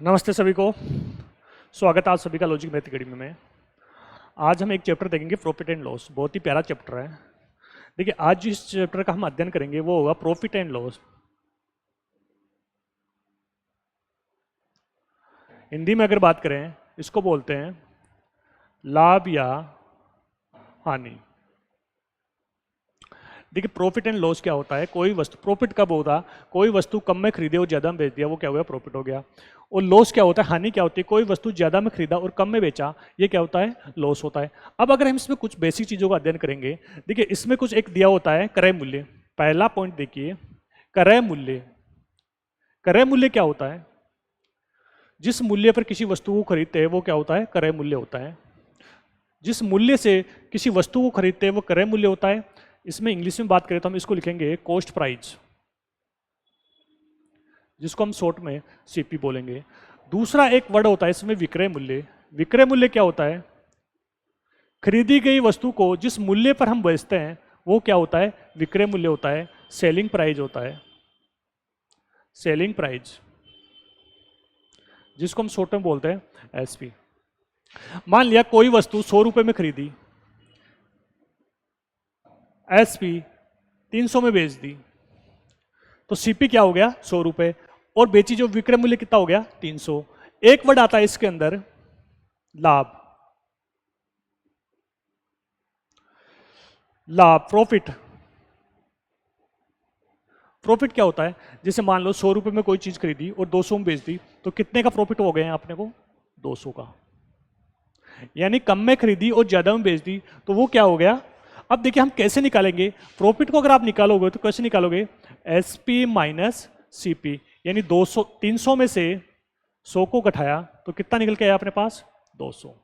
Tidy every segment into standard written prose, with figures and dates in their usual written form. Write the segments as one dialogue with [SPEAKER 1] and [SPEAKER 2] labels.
[SPEAKER 1] नमस्ते सभी को। स्वागत है आप सभी का लॉजिक मैथ अकेडमी में। आज हम एक चैप्टर देखेंगे प्रॉफिट एंड लॉस। बहुत ही प्यारा चैप्टर है। देखिए, आज जिस चैप्टर का हम अध्ययन करेंगे वो होगा प्रॉफिट एंड लॉस। हिंदी में अगर बात करें इसको बोलते हैं लाभ या हानि। देखिए, प्रॉफिट एंड लॉस क्या होता है। कोई वस्तु, प्रॉफिट कब होता, कोई वस्तु कम में खरीदे और ज्यादा में बेच दिया, वो क्या हो गया, प्रॉफिट हो गया। और लॉस क्या होता है, हानि क्या होती है, कोई वस्तु ज्यादा में खरीदा और कम में बेचा, ये क्या होता है, लॉस होता है। अब अगर हम इसमें कुछ बेसिक चीजों का अध्ययन करेंगे, देखिए इसमें कुछ एक दिया होता है क्रय मूल्य। पहला पॉइंट देखिए, क्रय मूल्य। क्रय मूल्य क्या होता है, जिस मूल्य पर किसी वस्तु को खरीदते हैं वो क्या होता है, क्रय मूल्य होता है। जिस मूल्य से किसी वस्तु को खरीदते हैं वो क्रय मूल्य होता है। इसमें इंग्लिश में बात करें तो हम इसको लिखेंगे कॉस्ट प्राइस, जिसको हम शॉर्ट में सीपी बोलेंगे। दूसरा एक वर्ड होता है इसमें विक्रय मूल्य। विक्रय मूल्य क्या होता है, खरीदी गई वस्तु को जिस मूल्य पर हम बेचते हैं वो क्या होता है, विक्रय मूल्य होता है। सेलिंग प्राइस होता है, सेलिंग प्राइस, जिसको हम शॉर्ट में बोलते हैं एसपी। मान लिया कोई वस्तु 100 रुपए में खरीदी, एसपी 300 में बेच दी, तो सीपी क्या हो गया, 100 रुपए, और बेची जो विक्रय मूल्य कितना हो गया, 300। एक वर्ड आता है इसके अंदर लाभ। लाभ, प्रॉफिट। प्रॉफिट क्या होता है, जैसे मान लो 100 रुपए में कोई चीज खरीदी और 200 में बेच दी, तो कितने का प्रॉफिट हो गया अपने को, 200 का। यानी कम में खरीदी और ज्यादा में बेच दी तो वो क्या हो गया। अब देखिए हम कैसे निकालेंगे प्रॉफिट को, अगर आप निकालोगे तो कैसे निकालोगे, एसपी माइनस सीपी। यानी 200, 300 में से 100 को घटाया तो कितना निकल के आया अपने पास, 200।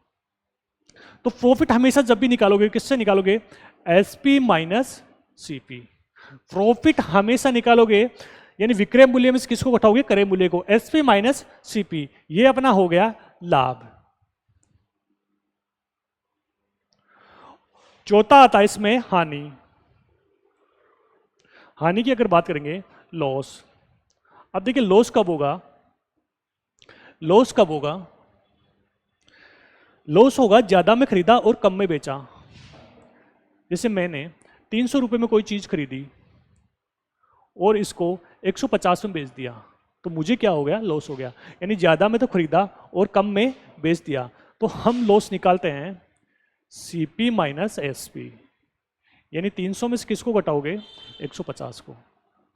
[SPEAKER 1] तो प्रॉफिट हमेशा जब भी निकालोगे किससे निकालोगे, एसपी माइनस सीपी। प्रॉफिट हमेशा निकालोगे यानी विक्रय मूल्य में से किसको घटाओगे, क्रय मूल्य को, एसपी माइनस सीपी। ये अपना हो गया लाभ। चौथा आता है इसमें हानि। हानि की अगर बात करेंगे, लॉस। अब देखिए लॉस कब होगा, लॉस कब होगा, लॉस होगा ज्यादा में खरीदा और कम में बेचा। जैसे मैंने 300 रुपए में कोई चीज खरीदी और इसको 150 में बेच दिया, तो मुझे क्या हो गया, लॉस हो गया। यानी ज्यादा में तो खरीदा और कम में बेच दिया, तो हम लॉस निकालते हैं सीपी माइनस एसपी। यानी 300 में से किसको घटाओगे, 150 को,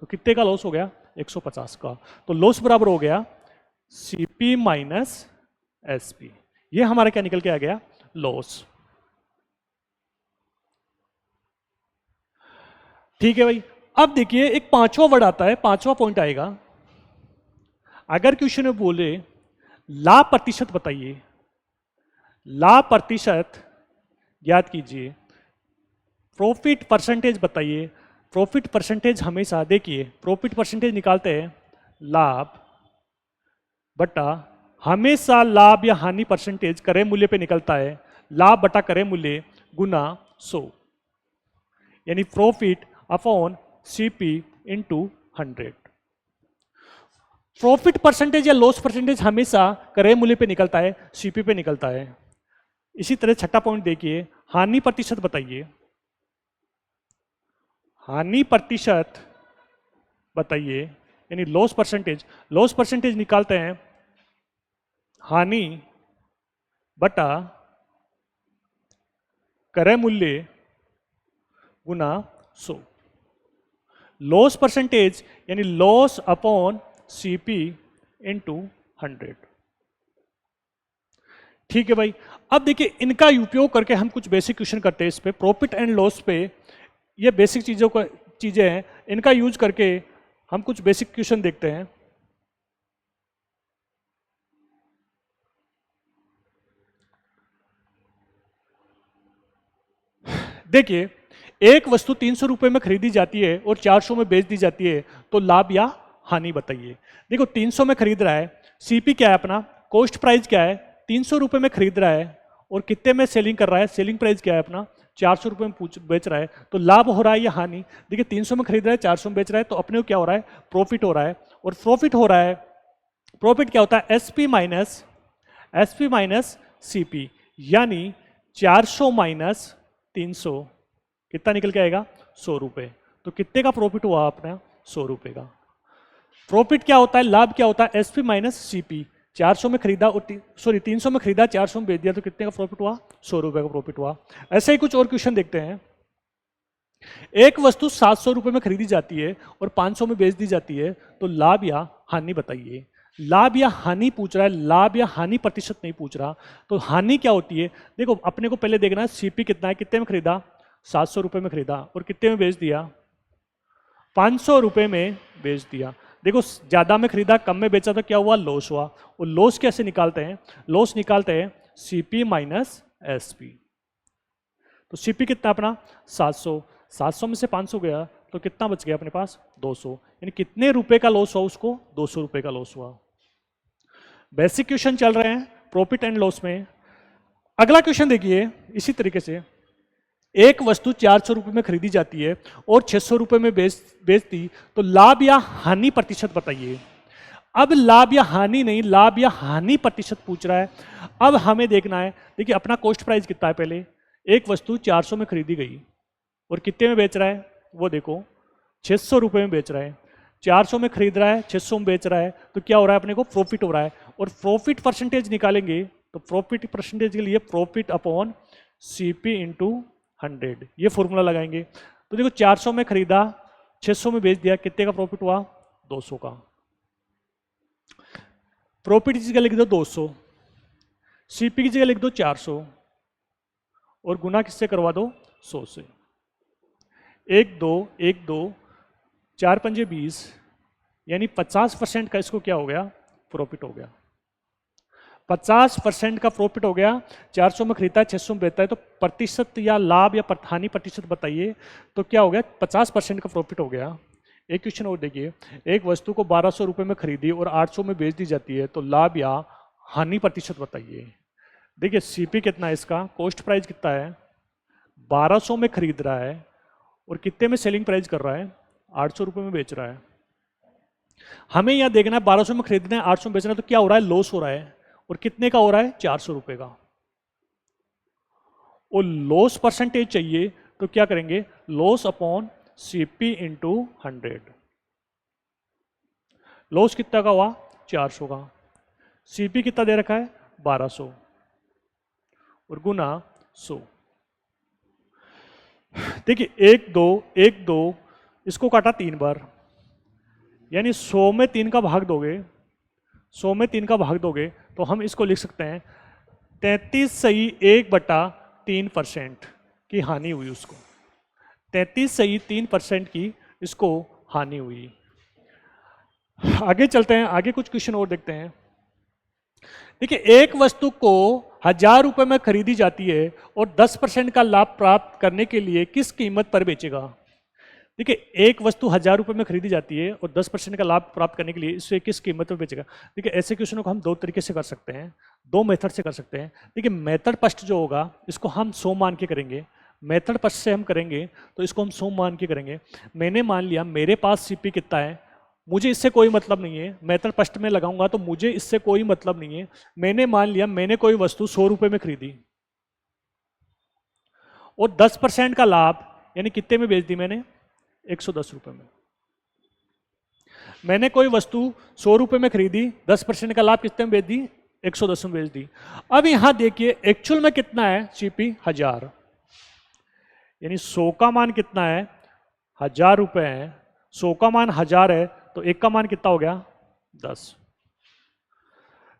[SPEAKER 1] तो कितने का लॉस हो गया, 150 का। तो लॉस बराबर हो गया सीपी माइनस एसपी। ये हमारा क्या निकल के आ गया, लॉस। ठीक है भाई। अब देखिए एक पांचवा वर्ड आता है, पांचवा पॉइंट आएगा। अगर क्वेश्चन में बोले लाभ प्रतिशत बताइए, लाभ प्रतिशत याद कीजिए, प्रॉफिट परसेंटेज बताइए। प्रॉफिट परसेंटेज हमेशा देखिए, प्रॉफिट परसेंटेज निकालते हैं लाभ बटा, हमेशा लाभ या हानि परसेंटेज क्रय मूल्य पे निकलता है, लाभ बटा क्रय मूल्य गुना 100। यानी profit upon CP into 100। Profit percentage या लॉस परसेंटेज हमेशा क्रय मूल्य पे निकलता है, सीपी पे निकलता है। इसी तरह छठा पॉइंट देखिए, हानि प्रतिशत बताइए, हानि प्रतिशत बताइए, यानी लॉस परसेंटेज। लॉस परसेंटेज निकालते हैं हानि बटा क्रय मूल्य गुना 100। लॉस परसेंटेज यानी लॉस अपॉन सीपी इंटू 100। ठीक है भाई। अब देखिए इनका उपयोग करके हम कुछ बेसिक क्वेश्चन करते हैं इस पे, प्रॉफिट एंड लॉस पे। ये बेसिक चीजें हैं, इनका यूज करके हम कुछ बेसिक क्वेश्चन देखते हैं। देखिए एक वस्तु 300 रुपए में खरीदी जाती है और 400 में बेच दी जाती है, तो लाभ या हानि बताइए। देखो 300 में खरीद रहा है, सीपी क्या है अपना, कॉस्ट प्राइस क्या है, 300 रुपए में खरीद रहा है और कितने में सेलिंग कर रहा है, सेलिंग प्राइस क्या है अपना, 400 रुपए में बेच रहा है, तो लाभ हो रहा है या हानि। देखिए 300 में खरीद रहा है, 400 में बेच रहा है, तो अपने को क्या हो रहा है, प्रॉफिट हो रहा है। और प्रॉफिट हो रहा है प्रॉफिट क्या होता है? S P minus C P, यानी 400 माइनस 300 कितना निकल के आएगा? 100 रुपये। तो कितने का प्रॉफिट हुआ अपना? 100 रुपये का। प्रॉफिट क्या होता है? लाभ क्या होता है? S P minus C P. 400 में खरीदा और 300 में खरीदा, 400 में बेच दिया, तो कितने का प्रॉफिट हुआ? 100 रुपये का प्रॉफिट हुआ। ऐसे ही कुछ और क्वेश्चन देखते हैं। एक वस्तु 700 रुपये में खरीदी जाती है और 500 में बेच दी जाती है, तो लाभ या हानि बताइए। लाभ या हानि पूछ रहा है, लाभ या हानि प्रतिशत नहीं पूछ रहा। तो हानि क्या होती है? देखो अपने को पहले देखना है सीपी कितना है, कितने में खरीदा? 700 रुपये में खरीदा और कितने में बेच दिया? 500 रुपये में बेच दिया। देखो ज्यादा में खरीदा, कम में बेचा, तो क्या हुआ? लॉस हुआ। और लॉस कैसे निकालते हैं? लॉस निकालते हैं सीपी माइनस एसपी। तो सीपी कितना अपना? 700। 700 में से 500 गया तो कितना बच गया अपने पास? 200। यानी कितने रुपए का लॉस हुआ उसको? 200 रुपए का लॉस हुआ। बेसिक क्वेश्चन चल रहे हैं प्रॉफिट एंड लॉस में। अगला क्वेश्चन देखिए इसी तरीके से। एक वस्तु 400 रुपये में खरीदी जाती है और 600 रुपये में बेचती, तो लाभ या हानि प्रतिशत बताइए। अब लाभ या हानि नहीं, लाभ या हानि प्रतिशत पूछ रहा है। अब हमें देखना है, देखिए अपना कॉस्ट प्राइस कितना है पहले। एक वस्तु 400 में खरीदी गई और कितने में बेच रहा है? वो देखो 600 रुपये में बेच रहा है। 400 में खरीद रहा है, 600 में बेच रहा है, तो क्या हो रहा है? अपने को प्रॉफिट हो रहा है। और प्रॉफिट परसेंटेज निकालेंगे तो प्रॉफिट परसेंटेज के लिए प्रॉफिट अपॉन सीपी इंटू 100, ये फॉर्मूला लगाएंगे। तो देखो 400 में खरीदा, 600 में बेच दिया, कितने का प्रॉफिट हुआ? 200 का। प्रॉफिट की जगह लिख दो 200, सीपी की जगह लिख दो 400 और गुना किससे करवा दो? 100 से। 1 2 1 2 4 पंजे 20, यानी 50% का इसको क्या हो गया? प्रॉफिट हो गया। 50% का प्रॉफिट हो गया। 400 में खरीदता है, 600 में बेचता है, तो प्रतिशत या लाभ या हानि प्रतिशत बताइए। तो क्या हो गया? 50% का प्रॉफिट हो गया। एक क्वेश्चन और देखिए। एक वस्तु को 1200 रुपये में खरीदी और 800 में बेच दी जाती है, तो लाभ या हानि प्रतिशत बताइए। देखिए सीपी कितना है इसका? कॉस्ट प्राइस कितना है? 1200 में खरीद रहा है और कितने में सेलिंग प्राइस कर रहा है? 800 रुपये में बेच रहा है। हमें यहां देखना है 1200 में खरीदना है, 800 में बेचना है, तो क्या हो रहा है? लॉस हो रहा है। और कितने का हो रहा है? 400 रुपये का। और लॉस परसेंटेज चाहिए तो क्या करेंगे? Loss upon CP into 100। Loss कितना का हुआ? 400 का। सीपी कितना दे रखा है? 1200 और गुना 100। देखिए 1 2 1 2 इसको काटा 3 बार, यानी 100 में 3 का भाग दोगे, 100 में 3 का भाग दोगे तो हम इसको लिख सकते हैं 33 सही 1/3% की हानि हुई उसको। 33 सही 3% की इसको हानि हुई। आगे चलते हैं, आगे कुछ क्वेश्चन और देखते हैं। देखिए एक वस्तु को 1000 रुपये में खरीदी जाती है और 10% का लाभ प्राप्त करने के लिए किस कीमत पर बेचेगा? देखिए एक वस्तु 1000 रुपये में खरीदी जाती है और 10% का लाभ प्राप्त करने के लिए इसे किस कीमत पर बेचेगा? देखिए ऐसे क्वेश्चनों को हम दो तरीके से कर सकते हैं, दो मेथड से कर सकते हैं। देखिए मेथड फर्स्ट जो होगा इसको हम 100 मान के करेंगे। मेथड फर्स्ट से हम करेंगे तो इसको हम 100 मान के करेंगे। मैंने मान लिया मेरे पास सीपी कितना है, मुझे इससे कोई मतलब नहीं है। मेथड फर्स्ट में लगाऊंगा तो मुझे इससे कोई मतलब नहीं है। मैंने मान लिया मैंने कोई वस्तु 100 रुपये में खरीदी और 10% का लाभ यानी कितने में बेच दी मैंने? 110 रुपये में। मैंने कोई वस्तु 100 रुपये में खरीदी, 10% का लाभ कितने में बेच दी? 110 में बेच दी। अब यहां देखिए एक्चुअल में कितना है सीपी? 1000, यानी 100 का मान कितना है? 1000 रुपये है। 100 का मान 1000 है तो 1 का मान कितना हो गया? 10।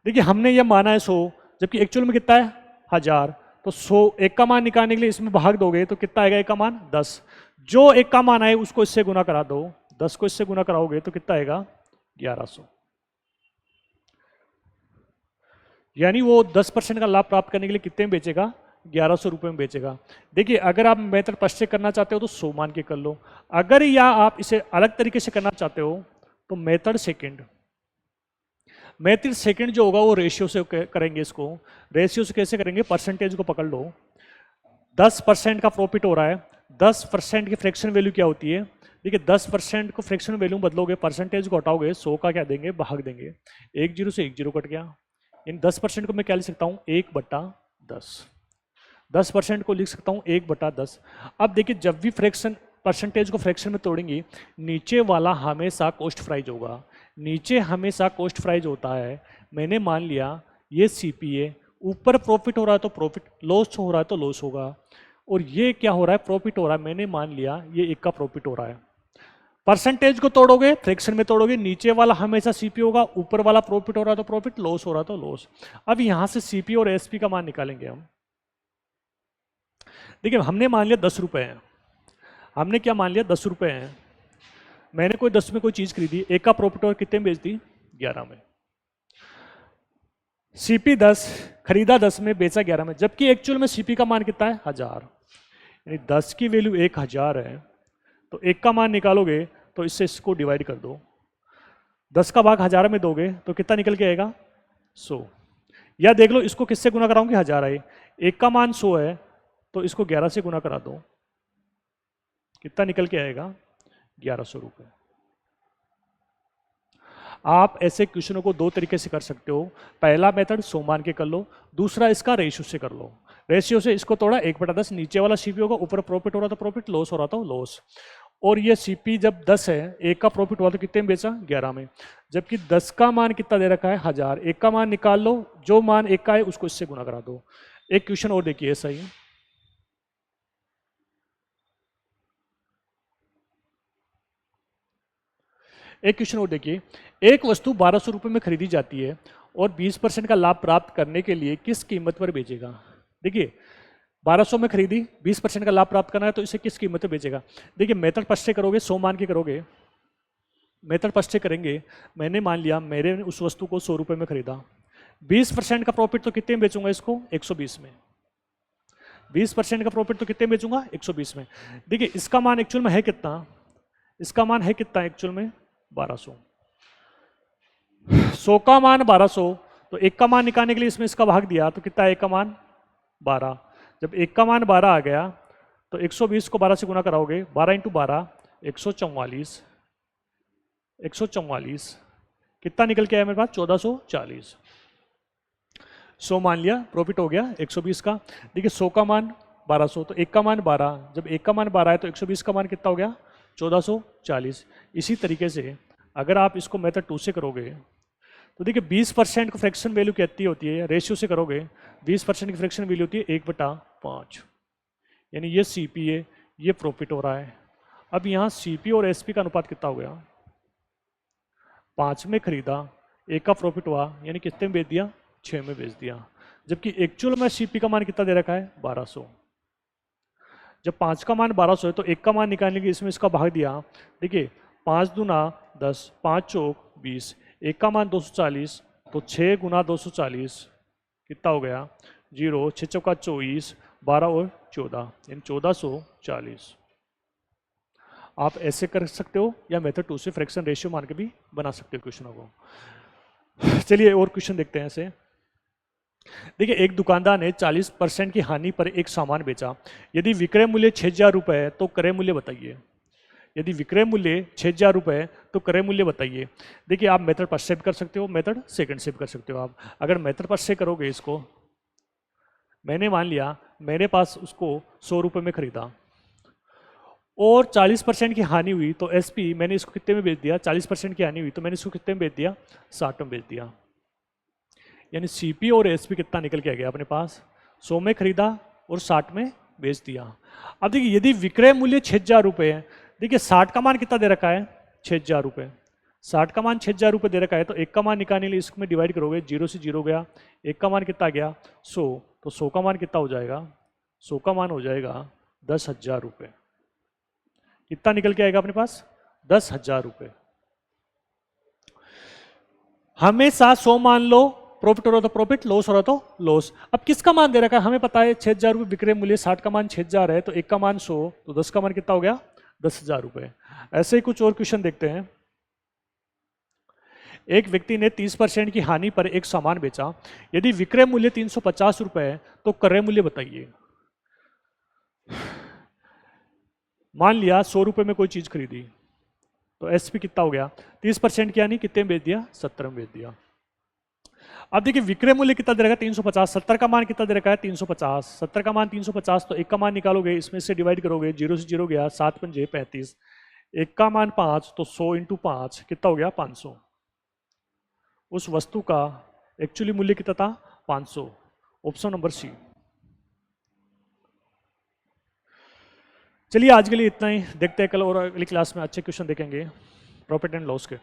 [SPEAKER 1] देखिए हमने ये माना है 100, जबकि एक्चुअल में कितना है? 1000। तो 100 1 का मान निकालने के लिए इसमें भाग दोगे तो कितना आएगा? 1 का मान 10। जो 1 का मान आए उसको इससे गुना करा दो। 10 को इससे गुना कराओगे तो कितना आएगा? 1100। यानी वो 10% का लाभ प्राप्त करने के लिए कितने में बेचेगा? 1100 रुपये में बेचेगा। देखिए अगर आप मेथड फर्स्ट से करना चाहते हो तो 100 मान के कर लो। अगर या आप इसे अलग तरीके से करना चाहते हो तो मेथड सेकंड। मेथड सेकंड जो होगा वो रेशियो से करेंगे। इसको रेशियो से कैसे करेंगे? परसेंटेज को पकड़ लो। 10% का प्रॉफिट हो रहा है, 10% की फ्रैक्शन वैल्यू क्या होती है? देखिए 10% को फ्रैक्शन वैल्यू में बदलोगे, परसेंटेज को हटाओगे, 100 का क्या देंगे, भाग देंगे। 10 से 10 कट गया। इन 10% को मैं क्या लिख सकता हूँ, 1/10। 10% को लिख सकता हूँ 1/10। अब देखिए जब भी फ्रैक्शन परसेंटेज को फ्रैक्शन में तोड़ेंगे, नीचे वाला हमेशा कॉस्ट प्राइस होगा। नीचे हमेशा कॉस्ट प्राइस होता है। मैंने मान लिया ये सीपीए, ऊपर प्रॉफिट हो रहा है तो प्रॉफिट, लॉस हो रहा है तो लॉस होगा। और ये क्या हो रहा है, प्रॉफिट हो रहा है। मैंने मान लिया ये 1 का प्रॉफिट हो रहा है। परसेंटेज को तोड़ोगे, फ्रैक्शन में तोड़ोगे, नीचे वाला हमेशा सीपी होगा, ऊपर वाला प्रॉफिट हो रहा है तो प्रॉफिट, लॉस हो रहा है तो लॉस। अब यहां से सीपी और एसपी का मान निकालेंगे हम। देखिए हमने मान लिया 10 रुपए हैं। हमने क्या मान लिया, 10 रुपए हैं। मैंने कोई 10 में कोई चीज खरीदी, 1 का प्रॉफिट और कितने में बेच दी, 11 में। सीपी 10, खरीदा 10 में, बेचा 11 में, जबकि एक्चुअल में सीपी का मान कितना है, 1000। यानी 10 की वैल्यू 1000 है, तो 1 का मान निकालोगे तो इससे इसको डिवाइड कर दो। 10 का भाग 1000 में दोगे तो कितना निकल के आएगा, 100। या देख लो इसको किससे गुना कराऊंगी, 1000 है, 1 का मान 100 है तो इसको 11 से गुना करा दो, कितना निकल के आएगा, 1100 रुपये। आप ऐसे क्वेश्चनों को दो तरीके से कर सकते हो। पहला मेथड 100 मान के कर लो, दूसरा इसका रेशियो से कर लो। रेशियो से इसको तोड़ा, 1/10, नीचे वाला सीपी होगा, ऊपर प्रॉफिट हो रहा था प्रॉफिट, लॉस हो रहा था लॉस। और ये सीपी जब 10 है, 1 का प्रॉफिट हुआ तो कितने में बेचा, 11 में। जबकि 10 का मान कितना दे रखा है, 1000। 1 का मान निकाल लो, जो मान 1 का है उसको इससे गुना करा दो। एक क्वेश्चन और देखिए ऐसा ही। एक क्वेश्चन और देखिए, एक वस्तु 1200 रुपये में खरीदी जाती है और 20% का लाभ प्राप्त करने के लिए किस कीमत पर बेचेगा। देखिए 1200 में खरीदी, 20% का लाभ प्राप्त करना है तो इसे किस कीमत पर बेचेगा। देखिए मेथड फर्स्ट से करोगे, 100 मान के करोगे, मेथड फर्स्ट से करेंगे। मैंने मान लिया मैंने उस वस्तु को 100 रुपये में खरीदा, 20% का प्रॉफिट तो कितने में बेचूंगा इसको, 120 में। 20% का प्रॉफिट तो कितने में बेचूंगा, 120 में। देखिए इसका मान एक्चुअल में है कितना, इसका मान है कितना एक्चुअल में, 1200। 100 का मान 1200, तो 1 का मान निकालने के लिए इसमें इसका भाग दिया तो कितना है, 1 का मान 12। जब 1 का मान 12 आ गया तो 120 को 12 से गुना कराओगे, 12 इंटू 12, 144। 144 कितना निकल के आया मेरे पास, 1440। 100 मान लिया, प्रॉफिट हो गया 120 का। देखिए 100 का मान 1200, तो 1 का मान 12, जब 1 का मान 12 है तो 120 का मान कितना हो गया, 1440। इसी तरीके से अगर आप इसको मेथड 2 से करोगे तो देखिए 20% को फ्रैक्शन वैल्यू कितनी होती है, रेशियो से करोगे 20% की फ्रैक्शन वैल्यू होती है 1/5। यानी ये सीपी है, ये प्रॉफिट हो रहा है। अब यहाँ सीपी और एसपी का अनुपात कितना हो गया, 5 में खरीदा, 1 का प्रॉफिट हुआ, यानी कितने में बेच दिया, 6 में बेच दिया। जबकि एक्चुअल में सीपी का मान कितना दे रखा है, 1200। जब 5 का मान 1200 है तो 1 का मान निकालने के इसमें इसका भाग दिया। देखिए 5 दूना 10, 5 चौक 20, 1 का मान 240, तो 6 गुना 240 कितना हो गया, 0, 6 चौका 24, 12 और 14, यानी 1440। आप ऐसे कर सकते हो या मेथड 2 से फ्रैक्शन रेशियो मान के भी बना सकते हो क्वेश्चनों को। चलिए और क्वेश्चन देखते हैं ऐसे। देखिए एक दुकानदार ने 40% की हानि पर एक सामान बेचा। यदि विक्रय मूल्य 6000 रुपये है तो क्रय मूल्य बताइए। यदि विक्रय मूल्य 6000 रुपये है तो क्रय मूल्य बताइए। देखिए आप मेथड फर्स्ट से भी कर सकते हो, मेथड सेकंड से भी कर सकते हो। आप अगर मेथड फर्स्ट से करोगे, इसको मैंने मान लिया मेरे पास उसको 100 रुपये में खरीदा और 40% की हानि हुई तो एसपी मैंने इसको कितने में बेच दिया, 40% की हानि हुई तो मैंने इसको कितने में बेच दिया, 60 में बेच दिया। यानी सीपी और एसपी कितना निकल के आ गया अपने पास, 100 में खरीदा और 60 में बेच दिया। अब देखिए यदि विक्रय मूल्य 6000 रुपये है, देखिए 60 का मान कितना दे रखा है, 6000 रुपये। 60 का मान 6000 रुपये दे रखा है तो 1 का मान निकालने के लिए इसमें डिवाइड करोगे, 0 से 0 गया, 1 का मान कितना गया, 100, तो 100 का मान कितना हो जाएगा, 100 का मान हो जाएगा 10,000 रुपये। कितना निकल के आएगा अपने पास, 10,000 रुपये। हमेशा 100 मान लो, प्रॉफिट हो रहा तो प्रॉफिट, लॉस हो रहा तो लॉस। अब किसका मान दे रखा है, हमें पता है 6000 रुपये विक्रय मूल्य, 60 का मान 6000 है तो 1 का मान 100, तो 10 का मान कितना हो गया, 10,000 रुपये। ऐसे ही कुछ और क्वेश्चन देखते हैं। एक व्यक्ति ने 30% की हानि पर एक सामान बेचा। यदि विक्रय मूल्य 350 रुपये है तो क्रय मूल्य बताइए। मान लिया 100 रुपये में कोई चीज खरीदी, तो एसपी कितना हो गया 30% किया, नहीं कितने में बेच दिया 70 में बेच दिया। अब देखिए विक्रय मूल्य कितना दे रखा है 350, 70 का मान कितना दे रखा है 350, 70 का मान 350, तो एक का मान निकालोगे, इसमें से डिवाइड करोगे, 0 से 0 गया, 7 पंजे 35, एक का मान 5, तो 100 इंटू 5 कितना हो गया 500। उस वस्तु का एक्चुअली मूल्य कितना था 500। Option number C. चलिए आज के लिए इतना ही, देखते हैं कल और अगली क्लास में अच्छे क्वेश्चन देखेंगे प्रॉफिट एंड लॉस के।